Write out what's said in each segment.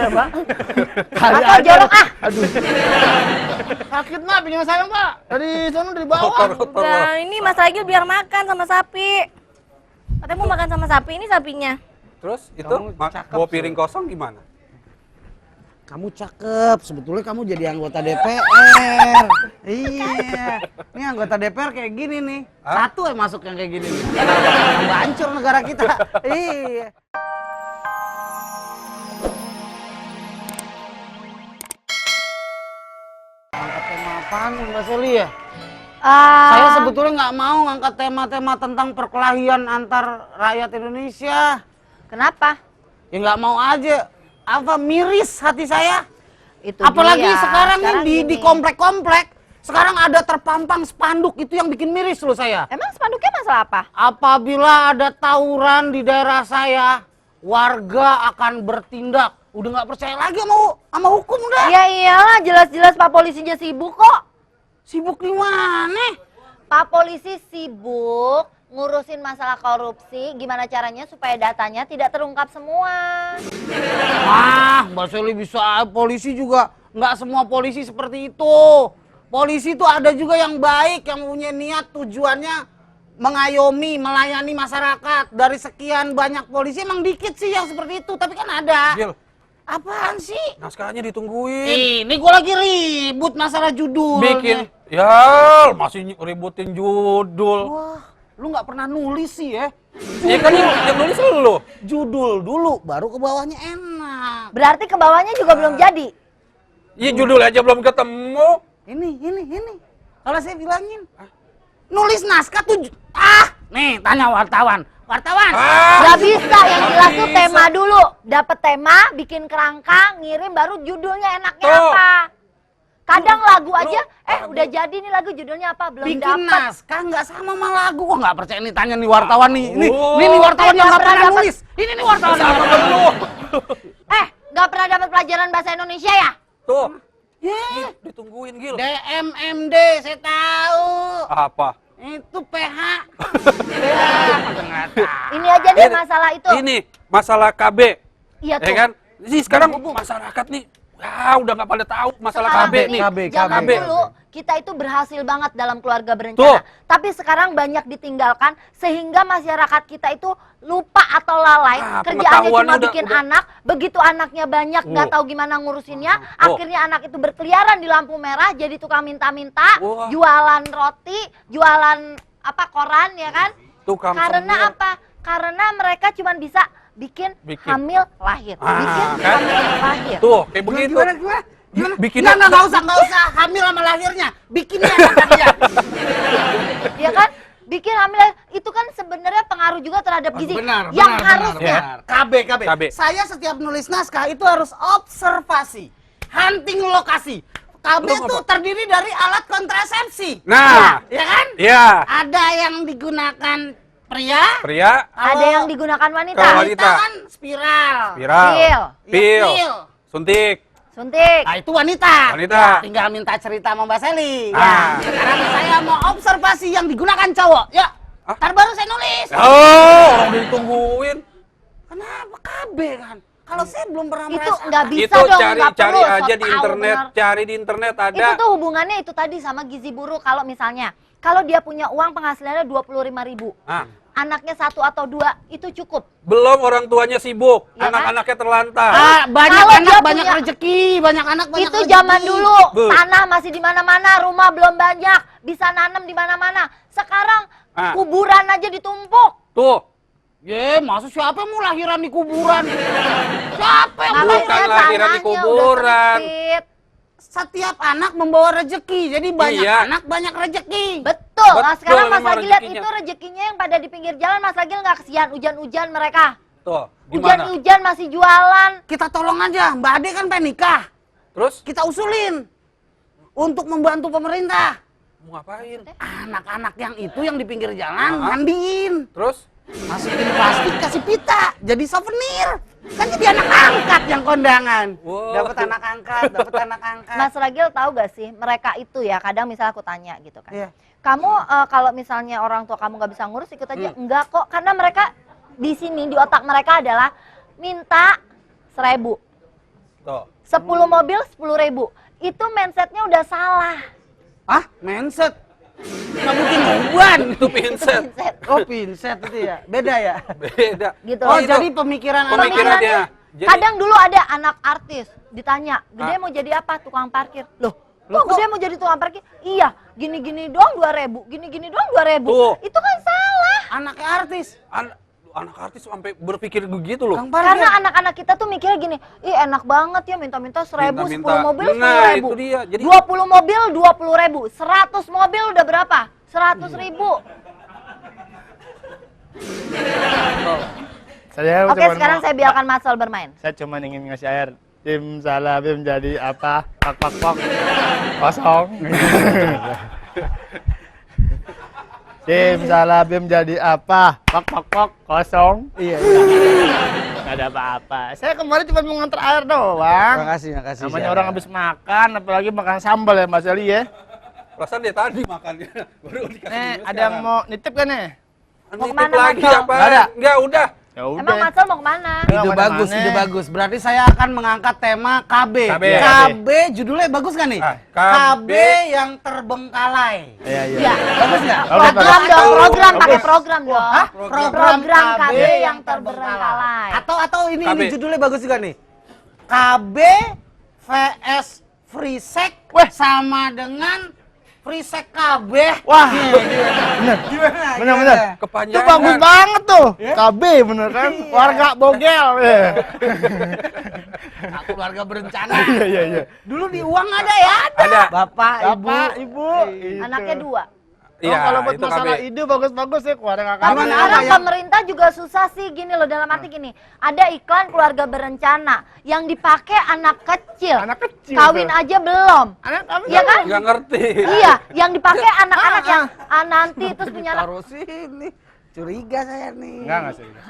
Pak. Atau jorok ah. Aduh. Sakit Mak, pinggang saya Pak. Dari sana dari bawah. Udah, ini Mas Agil biar makan sama sapi. Katanya mau makan sama sapi, ini sapinya. Terus itu Kamu cakep, bawa piring kosong gimana? Kamu cakep, sebetulnya kamu jadi anggota DPR. Iya, ini anggota DPR kayak gini nih. Hah? Satu yang masuk yang kayak gini nih. Tambah hancur negara kita. Iya. Angkat tema apaan Mbak Seli ya? Saya sebetulnya nggak mau ngangkat tema-tema tentang perkelahian antar rakyat Indonesia. Kenapa? Ya nggak mau aja. Apa miris hati saya? Itu Apalagi dia. sekarang nih di gini. komplek-komplek, sekarang ada terpampang spanduk, itu yang bikin miris loh saya. Emang spanduknya masalah apa? Apabila ada tawuran di daerah saya, warga akan bertindak. Udah nggak percaya lagi sama hukum udah. Ya iyalah, jelas-jelas Pak Polisinya sibuk kok. Sibuk di mana? Pak Polisi sibuk ngurusin masalah korupsi, gimana caranya supaya datanya tidak terungkap semua. Wah, Mbak Seli bisa, polisi juga nggak semua polisi seperti itu. Polisi itu ada juga yang baik, yang punya niat tujuannya mengayomi, melayani masyarakat. Dari sekian banyak polisi emang dikit sih yang seperti itu, tapi kan ada. Gil, Apaan sih? naskahnya ditungguin. Ini gua lagi ribut masalah judul. Bikin, ya masih ributin judul. Wah, lu nggak pernah nulis sih ya. Iya kan yang nulis lu. Judul dulu, baru ke bawahnya enak. Berarti ke bawahnya juga belum jadi. Iya judul aja belum ketemu. Ini. Kalau saya bilangin, nulis naskah tuh, nih tanya wartawan. Wartawan, Gak bisa, yang jelas tuh tema dulu. Dapet tema, bikin kerangka, ngirim, baru judulnya enaknya Tuh. apa. Kadang lagu aja, udah jadi nih lagu judulnya apa, belum bikin dapet. naskah nggak sama sama lagu. Wah nggak percaya nih, tanya nih wartawan nih. Oh. Ini wartawan yang nggak nggak pernah pernah dapet. nulis. Ini nih wartawan yang nggak pernah nulis. Gak pernah dapet pelajaran bahasa Indonesia ya? Tuh, Yeah. ditungguin Gil. DMMD, saya tahu. Apa? Itu PH. Ya, masa nggak tahu. Ini aja deh masalah itu. Ini masalah KB. Iya Ya tuh. kan? Jadi sekarang masyarakat nih, udah nggak pada tahu masalah Sekarang KB nih, nih. zaman KB. dulu kita itu berhasil banget dalam keluarga Tuh. berencana. Tapi sekarang banyak ditinggalkan sehingga masyarakat kita itu lupa atau lalai. Kerjaannya cuma pengetahuannya bikin udah- anak, begitu anaknya banyak nggak tahu gimana ngurusinnya, akhirnya anak itu berkeliaran di lampu merah jadi tukang minta-minta, Wah. jualan roti, jualan apa koran ya kan? Tukang Karena semir. apa? Karena mereka cuma bisa bikin Bikin. hamil lahir. Bikin kan? hamil lahir. Tuh, kayak begitu. Gimana? Bikinnya Nggak usah hamil sama lahirnya. Bikinnya aja. Ya kan? Bikin hamil itu kan sebenarnya pengaruh juga terhadap gizi. Benar, yang benar, harusnya benar. KB. Saya setiap nulis naskah itu harus observasi, hunting lokasi. KB Belum itu apa? terdiri dari alat kontrasepsi. Nah, Ya kan? ya. Ada yang digunakan pria, Pria, ada yang digunakan wanita. Kalau wanita kan spiral. viral, Pil. pil, Pil. suntik, Suntik. Nah, itu wanita. Wanita. Tinggal minta cerita sama Mbak Seli. Ah. Ya. Sekarang saya mau observasi yang digunakan cowok. Ya. Ah? Ntar baru saya nulis. oh, orang ditungguin. Kenapa KB kan? Kalau saya belum pernah Itu merasakan. nggak bisa Itu dong, cari nggak cari perlu, aja so di tahu internet, benar. cari di internet ada. Itu tuh hubungannya itu tadi sama gizi buruk. Kalau misalnya, kalau dia punya uang penghasilannya 25.000, Ah, anaknya 1 atau 2 itu cukup. belum orang tuanya sibuk, Ya kan? anak-anaknya terlantar. Banyak Kalau anak dia banyak punya- rezeki, banyak anak banyak Itu rezeki. zaman dulu, Bu. tanah masih di mana-mana, rumah belum banyak, bisa nanam di mana-mana. Sekarang Ah. kuburan aja ditumpuk. Tuh, Maksud siapa yang mau lahiran di kuburan? Siapa yang mau Bukan lahiran? lahiran di tanahnya kuburan. udah sempit. Setiap anak membawa rezeki, jadi banyak Iya. anak banyak rezeki. Betul. Nah, Betul, sekarang Mas memang Agil lihat rezekinya. itu rezekinya yang pada di pinggir jalan. Mas Agil nggak kesian hujan-hujan mereka. tuh, gimana? Hujan-hujan masih jualan. Kita tolong aja, Mbak Ade kan pengen nikah. Terus Kita usulin untuk membantu pemerintah. mau ngapain? Anak-anak yang itu yang di pinggir jalan mandiin, Terus masukin plastik, kasih pita, jadi souvenir. Kan jadi anak angkat yang kondangan. Wow. Dapat anak angkat, dapat anak angkat. Mas Ragil tahu gak sih mereka itu ya kadang misalnya aku tanya gitu kan. Iya. Kamu kalau misalnya orang tua kamu nggak bisa ngurus ikut aja enggak kok karena mereka di sini di otak mereka adalah minta 1.000. Tuh. 10 mobil 10.000. Itu mindsetnya udah salah. Ah, mindset. Nggak mungkin uban. Itu pinset. Mindset. Oh, pinset itu ya. Beda ya. Beda. Gitu. Oh, itu jadi pemikiran anak. pemikirannya. Jadi- Kadang dulu ada anak artis ditanya, gede mau jadi apa? Tukang parkir. Loh, kok gede mau jadi tukang parkir? Iya, gini-gini doang 2.000, gini-gini doang 2.000. Tuh. Itu kan salah. Anaknya artis. Anak artis sampai berpikir begitu loh. Kang parkir. Karena anak-anak kita tuh mikirnya gini, ih enak banget ya minta-minta 1.000, 10 Minta-minta. mobil Nah, 10.000. itu dia. Jadi- 20 mobil 20.000, 100 mobil udah berapa? 100.000. Saya Oke, cuman sekarang mau- saya biarkan Mas Sol bermain. Saya cuma ingin ngasih air. Tim Salabim jadi apa? Pak pak pak. Kosong. Tim Salabim jadi apa? Pak pak pak. Kosong. Iya. Nggak ada apa-apa. Saya kemarin cuma mau nganter air doang. Makasih. Namanya orang habis makan, apalagi makan sambal ya Mas Ali ya. Perasaan dia tadi makannya. Baru dikasih Nih, dia ada yang sekarang. mau nitip kan nih? Mau Nitip kemana, lagi Mas Sol? apa? Nggak ada. Enggak, udah. Ya Emang Mas Sol mau kemana? Ide Ide mana-mana. bagus, ide bagus. Berarti saya akan mengangkat tema KB. KB. KB judulnya bagus kan nih? Ah, KB KB yang terbengkalai. Iya, iya. Iya. Bagus nggak? Bagus, Program bagus. dong, program Bagus. pakai program dong. Hah? Program KB yang terbengkalai. Atau ini KB. judulnya bagus juga nih. KB vs Free Sex sama dengan Free Sex KB. Wah, Gimana? bener bener. Itu Kepanjangan. bagus banget tuh. KB bener kan? Warga Bogel. Ya. Keluarga berencana. Iya iya iya. Dulu di uang ada ya? Ada. Bapak, Bapak, Ibu. Ibu. Anaknya 2. Iya, Kalau buat itu masalah KB. ide bagus-bagus ya keluarga KB. Karena Sekarang apa ya? pemerintah juga susah sih gini loh, dalam arti gini. Ada iklan keluarga berencana yang dipakai anak kecil. Anak kecil Kawin tuh. aja belum. Anak kami Iya kan? Nggak ngerti. Iya, yang dipakai anak-anak yang nanti terus punya anak. Taruh sini. Curiga saya nih. Enggak serius.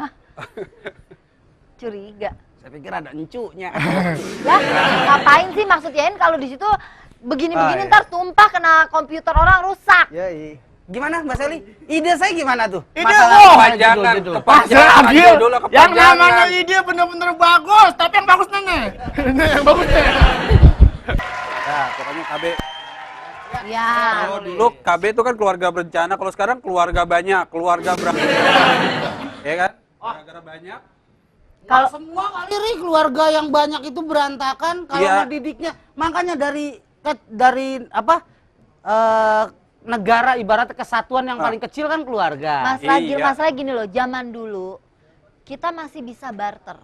Curiga. Saya pikir ada encunya. Lah, ngapain sih maksudnya kalau di situ begini-begini Ah, iya. ntar tumpah kena komputer orang rusak. Yoi. Gimana Mbak Sally? Ide saya gimana tuh? Ide, Masalah oh, kepanjangan, judul. kepanjangan. Adil. Judulnya Yang kepanjangan. namanya ide bener-bener bagus, tapi yang bagus nih. Ini yang bagus nih. Nah, pokoknya KB. Ya. Kalau dulu KB itu kan keluarga berencana, kalau sekarang keluarga banyak, keluarga ya kan? Keluarga banyak. Kalau semua kali Ri, keluarga yang banyak itu berantakan kalau Iya. ngedidiknya. Makanya dari apa? Negara ibaratnya kesatuan yang paling kecil kan keluarga. Mas Ragil, Iya. masalah gini loh, zaman dulu kita masih bisa barter.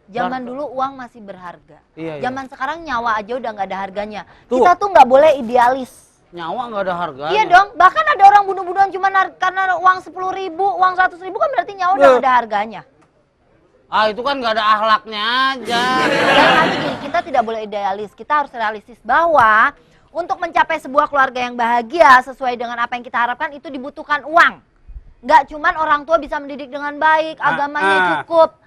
Zaman dulu uang masih berharga. Iya, iya. Zaman sekarang nyawa aja udah nggak ada harganya. Tuh. Kita tuh nggak boleh idealis. Nyawa nggak ada harganya. Iya dong, bahkan ada orang bunuh-bunuhan cuma karena uang 10.000, uang 100.000 kan berarti nyawa udah nggak ada harganya. Ah itu kan nggak ada akhlaknya aja. Dan nanti gini, kita tidak boleh idealis, kita harus realistis bahwa untuk mencapai sebuah keluarga yang bahagia sesuai dengan apa yang kita harapkan itu dibutuhkan uang. Nggak cuman orang tua bisa mendidik dengan baik, agamanya cukup.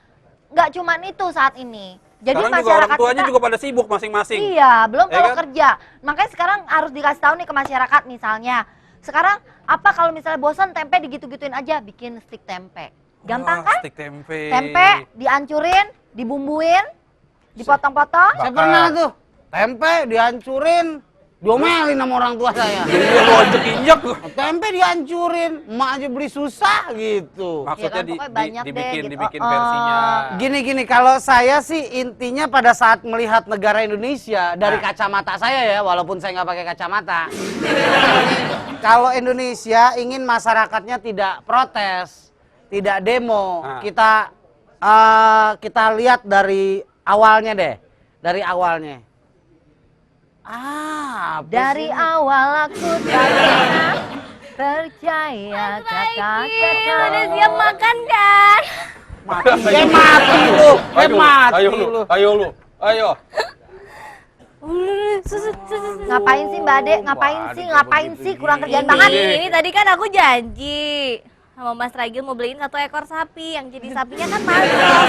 Nggak cuman itu saat ini. Jadi Sekarang juga masyarakat orang tuanya kita, juga pada sibuk masing-masing. iya, belum Ya kalau kan? kerja. Makanya sekarang harus dikasih tahu nih ke masyarakat misalnya. Sekarang apa kalau misalnya bosan tempe digitu-gituin aja, bikin stik tempe. Gampang Wah, kan? stik tempe. Tempe dihancurin, dibumbuin, dipotong-potong. Saya pernah tuh tempe dihancurin, diomelin sama orang tua saya. Iya, lu injek-injek. Tempe dihancurin, emak aja beli susah gitu. Maksudnya kan, pokoknya banyak deh, dibikin, gitu. dibikin Oh, versinya. Gini, kalau saya sih intinya pada saat melihat negara Indonesia dari kacamata saya ya, walaupun saya nggak pakai kacamata. Kalau Indonesia ingin masyarakatnya tidak protes, tidak demo, kita lihat dari awalnya deh, dari awalnya. Apa Dari sih? awal aku tak pernah percaya kata-kata. Udah siap makan kan? Mati lu, mati Ayo lu, lu. ayo lu, ayo. Ngapain sih Mbak Ade? Ngapain Waduh, sih? kayak Ngapain begitu sih? gini. Kurang kerjaan Ini. banget. Ini tadi kan aku janji sama Mas Ragil mau beliin 1 ekor sapi. Yang jadi sapinya kan Mas.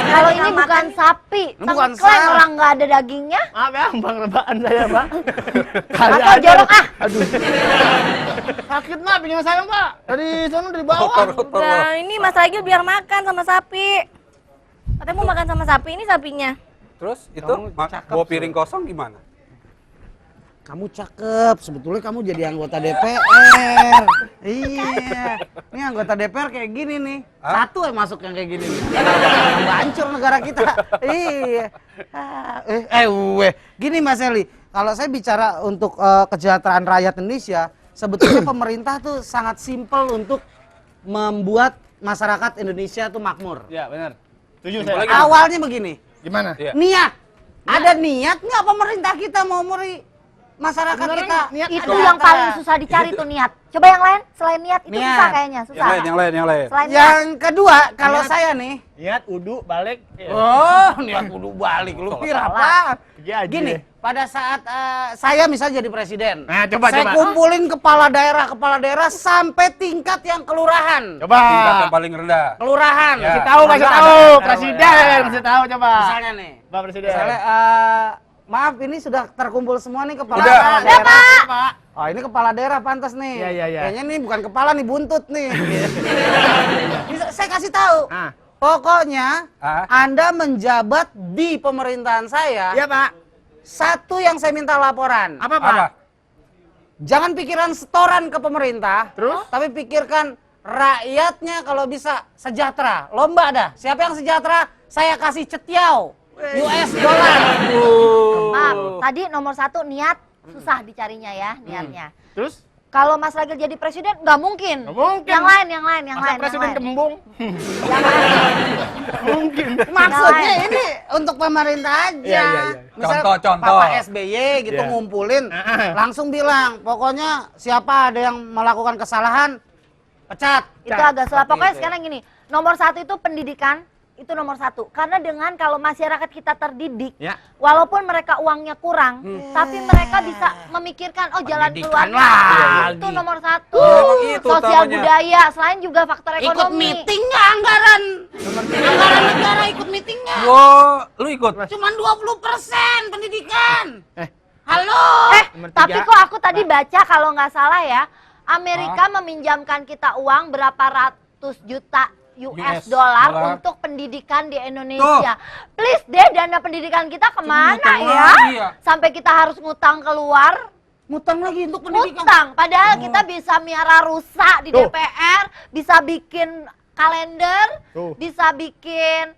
Kalau ini bukan sapi, Ini bukan tengkleng sapi. orang nggak ada dagingnya. Maaf ya, Bang, rebaan saya, Pak. Atau jorok ah. Aduh. Sakit, Pak, pinggang saya, Pak. Dari sana, dari bawah. Kotor. Nah, ini Mas Ragil biar makan sama sapi. Katanya mau makan sama sapi, ini sapinya. Terus itu Kamu cakep, bawa piring kosong gimana? Kamu cakep, sebetulnya kamu jadi anggota DPR. Iya, ini anggota DPR kayak gini nih. Hah? Satu yang masuk yang kayak gini nih. Tambah hancur negara kita. Iya. Gini Mas Eli, kalau saya bicara untuk kesejahteraan rakyat Indonesia, sebetulnya pemerintah tuh sangat simpel untuk membuat masyarakat Indonesia tuh makmur. Ya, benar. Setuju Simpel saya. lagi. Awalnya begini, Gimana? Iya. niat. Ada niat nggak pemerintah kita mau muri masyarakat kita? Itu yang paling susah dicari tuh niat. Coba yang lain, selain niat itu Niat. susah kayaknya, susah. Yang lain. Selain niat. Yang kedua, kalau Niat. saya nih, Niat, udu, balik. oh niat kudu balik, lu kira apa? Pergi aja Gini, deh. pada saat saya misalnya jadi presiden, Nah, coba, saya coba. kumpulin kepala daerah sampai tingkat yang kelurahan. Coba. Tingkat yang paling rendah. Kelurahan. Ya. Kasih tahu, kasih Ada, tahu. ada. Presiden, kasih tahu coba. Misalnya nih, Pak Presiden. misalnya, maaf ini sudah terkumpul semua nih kepala Udah. daerah. Oh ini kepala daerah pantas nih. Iya, iya, iya. Kayaknya nih bukan kepala nih buntut nih. Saya kasih tahu. Ah. Pokoknya Ah. Anda menjabat di pemerintahan saya. Iya, Pak. Satu yang saya minta laporan. Apa, Pak? Apa? Jangan pikiran setoran ke pemerintah. Terus? Tapi pikirkan rakyatnya kalau bisa sejahtera. Lomba ada. Siapa yang sejahtera? Saya kasih cetiau. US dollar. Maaf, tadi nomor 1 niat susah dicarinya ya niatnya. Terus? Kalau Mas Ragil jadi presiden nggak mungkin. Nggak mungkin. Yang lain, yang lain. Masa presiden kembung? Yang lain. Mungkin. Maksudnya Yang lain. ini untuk pemerintah aja. Iya, iya, iya. Misal Contoh. Bapak SBY gitu Iya. ngumpulin, langsung bilang, pokoknya siapa ada yang melakukan kesalahan, pecat. Itu agak salah. Pokoknya Gitu. sekarang gini, nomor 1 itu pendidikan, itu nomor 1. Karena dengan kalau masyarakat kita terdidik, Ya. walaupun mereka uangnya kurang, tapi mereka bisa memikirkan, oh jalan Pendidikan keluarnya. lagi. Itu nomor 1. Iya, itu Sosial utamanya. budaya, selain juga faktor Ikut ekonomi. meeting nggak anggaran? Anggaran negara ikut meeting nggak? Wow, lu ikut? Cuman 20% pendidikan. Eh. Halo? Nomor Tapi 3. kok aku tadi baca kalau nggak salah ya, Amerika meminjamkan kita uang berapa ratus juta US dollar dollar. untuk pendidikan di Indonesia. Please deh, dana pendidikan kita kemana ngutang ya? lagi ya? Sampai kita harus ngutang keluar. Ngutang lagi untuk pendidikan. Ngutang, padahal kita bisa miara rusa di Tuh. DPR, bisa bikin kalender, Tuh. bisa bikin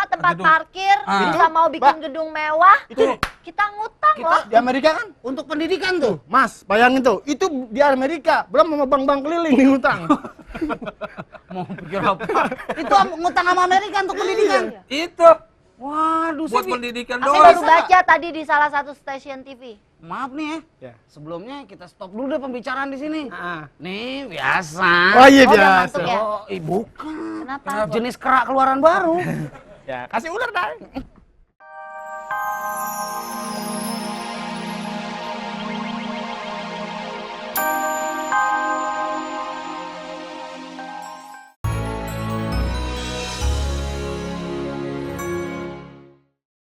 tempat Gedung. parkir, Ah. bisa mau bikin gedung mewah. Itu. Kita ngutang loh. Di Amerika kan? Untuk pendidikan tuh. Mas, bayangin tuh, itu di Amerika, belum sama bank-bank keliling nih utang. Mau pikir apa? Itu ngutang sama Amerika untuk pendidikan. Itu. Waduh, Buat saya pendidikan Aku doang. baru baca tadi di salah satu stasiun TV. maaf nih ya. Ya. Sebelumnya kita stop dulu deh pembicaraan di sini. Ah. Nih biasa. Oh iya Oh, udah biasa. masuk ya? Oh, bukan. Kenapa? Jenis kerak keluaran baru. Ya, kasih ular dah.